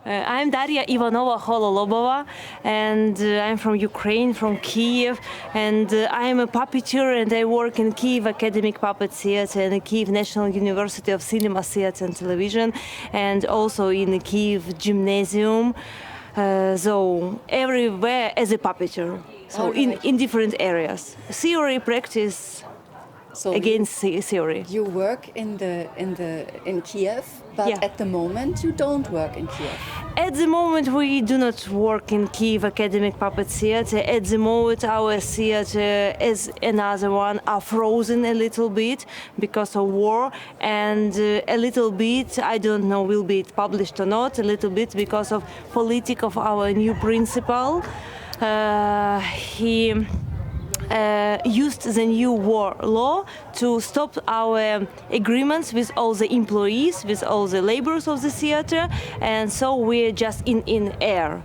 I'm Daria Ivanova-Hololobova, and I'm from Ukraine, from Kyiv, and I'm a puppeteer, and I work in Kyiv Academic Puppet Theatre and the Kyiv National University of Cinema, Theatre and Television, and also in the Kyiv Gymnasium. So everywhere as a puppeteer. So in different areas. Theory, practice, So against theory. you work in Kiev, but Yeah. at the moment you don't work in Kiev. At the moment, we do not work in Kyiv Academic Puppet Theatre. At the moment, our theatre, as another one, are frozen a little bit because of war, and a little bit, I don't know, will be it published or not, a little bit because of politics of our new principal. He used the new war law to stop our agreements with all the employees, with all the laborers of the theater, and so we're just in air.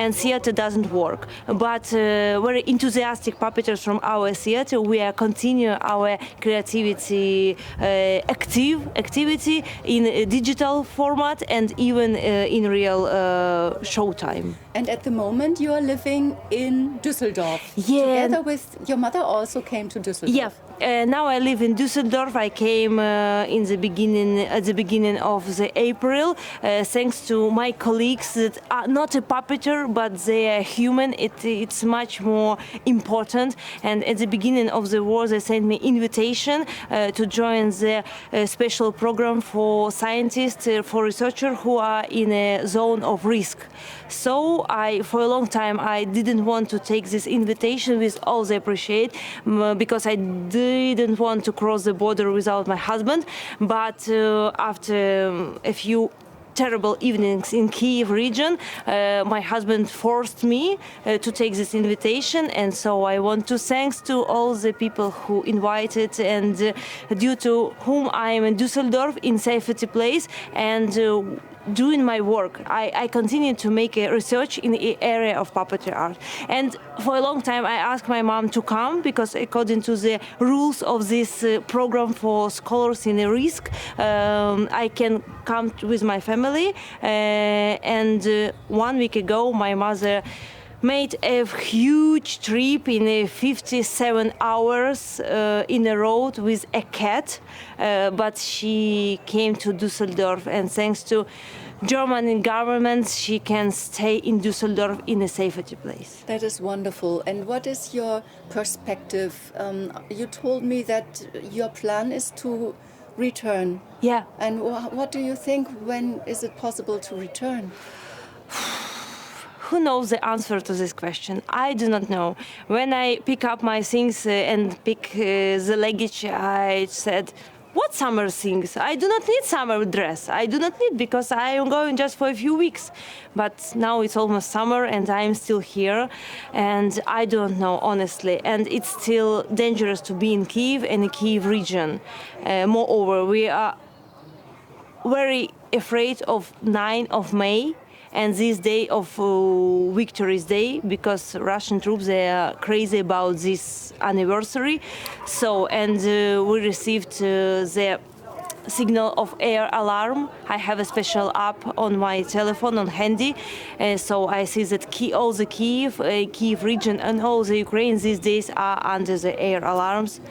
And theater doesn't work. But very enthusiastic puppeteers from our theater, we are continue our creativity activity in a digital format and even in real showtime. And at the moment you are living in Düsseldorf. Yeah. Together with your mother also came to Düsseldorf. Yeah. Now I live in Düsseldorf. I came at the beginning of the April, thanks to my colleagues that are not a puppeteer, but they are human. It's much more important. And at the beginning of the war, they sent me invitation to join the special program for scientists, for researchers who are in a zone of risk. So for a long time, I didn't want to take this invitation with all the appreciate because I didn't want to cross the border without my husband. But after a few terrible evenings in Kyiv region, my husband forced me to take this invitation, and so I want to thanks to all the people who invited, and due to whom I am in Düsseldorf in safety place and doing my work. I continue to make a research in the area of puppetry art. And for a long time I asked my mom to come because according to the rules of this program for scholars in a risk, I can come with my family. And 1 week ago my mother made a huge trip in 57 hours in a road with a cat, but she came to Düsseldorf, and thanks to German government she can stay in Düsseldorf in a safety place. That is wonderful. And what is your perspective? You told me that your plan is to return. Yeah. And what do you think? When is it possible to return? Who knows the answer to this question? I do not know. When I pick up my things and pick the luggage, I said, what summer things? I do not need summer dress. I do not need, because I am going just for a few weeks. But now it's almost summer and I am still here, and I don't know, honestly. And it's still dangerous to be in Kyiv and the Kyiv region. Moreover, we are very afraid of 9th of May, and this day of Victory's Day, because Russian troops, they are crazy about this anniversary. So, and we received the signal of air alarm. I have a special app on my telephone, on handy, so I see that all the Kyiv region and all the Ukraine these days are under the air alarms.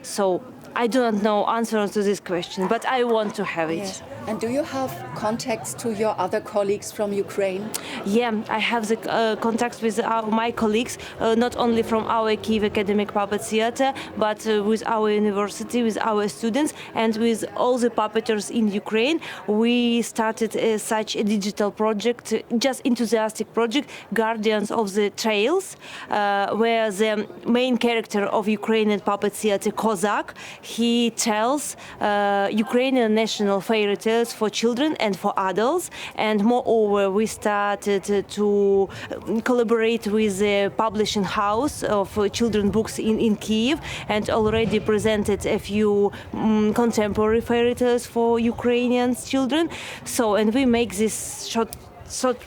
So I do not know answer to this question, but I want to have it. Yes. And do you have contacts to your other colleagues from Ukraine? Yeah, I have the contacts with my colleagues, not only from our Kyiv Academic Puppet Theatre, but with our university, with our students, and with all the puppeteers in Ukraine. We started such a digital project, just enthusiastic project, Guardians of the Trails, where the main character of Ukrainian puppet theatre, Kozak, he tells Ukrainian national fairy tales for children and for adults. And moreover, we started to collaborate with the publishing house of children's books in Kyiv, and already presented a few contemporary fairy tales for Ukrainian children. So, and we make this short short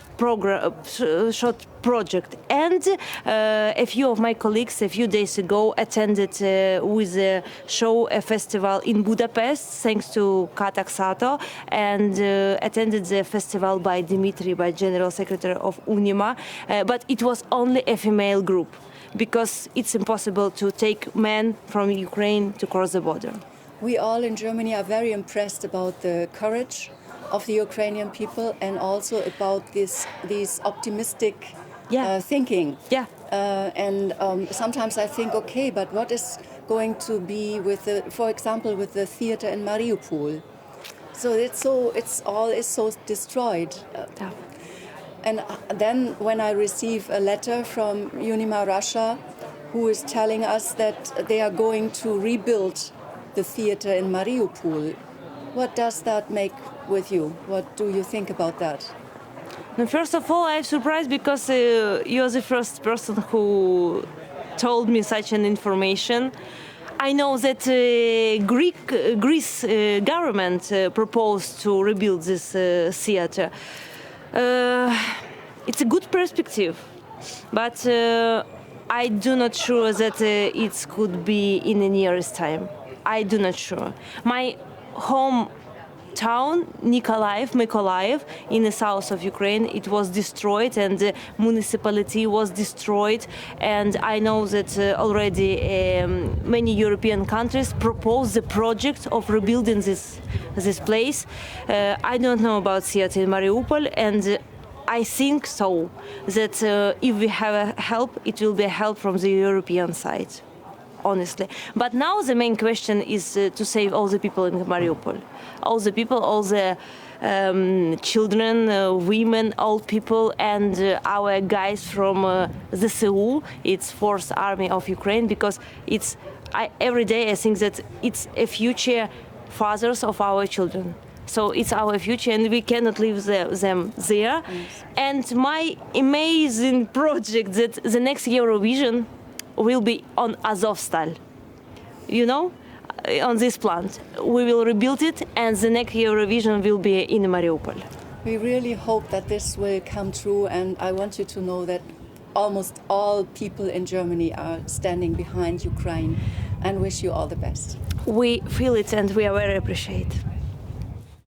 project. And a few of my colleagues a few days ago attended with a show, a festival in Budapest, thanks to Katak Sato, and attended the festival by Dimitri, by General Secretary of UNIMA, but it was only a female group, because it's impossible to take men from Ukraine to cross the border. We all in Germany are very impressed about the courage of the Ukrainian people and also about these optimistic thinking. Yeah. Sometimes I think, okay, but what is going to be with for example, with the theater in Mariupol? So it's all is so destroyed. Yeah. And then when I receive a letter from UNIMA Russia, who is telling us that they are going to rebuild the theater in Mariupol, what does that make with you? What do you think about that? Now, first of all, I'm surprised because you're the first person who told me such an information. I know that Greece government proposed to rebuild this theater. It's a good perspective, but I do not sure that it could be in the nearest time. I do not sure. My hometown, Mykolaiv, in the south of Ukraine, it was destroyed, and the municipality was destroyed. And I know that already many European countries proposed the project of rebuilding this place. I don't know about theater in Mariupol, and I think so that if we have a help, it will be a help from the European side, honestly. But now the main question is to save all the people in Mariupol. All the people, all the children, women, old people, and our guys from the Seoul, it's Fourth Army of Ukraine, because every day I think that it's a future fathers of our children. So it's our future, and we cannot leave them there. Yes. And my amazing project that the next Eurovision will be on Azovstal, on this plant. We will rebuild it, and the next Eurovision will be in Mariupol. We really hope that this will come true, and I want you to know that almost all people in Germany are standing behind Ukraine, and wish you all the best. We feel it, and we are very appreciative.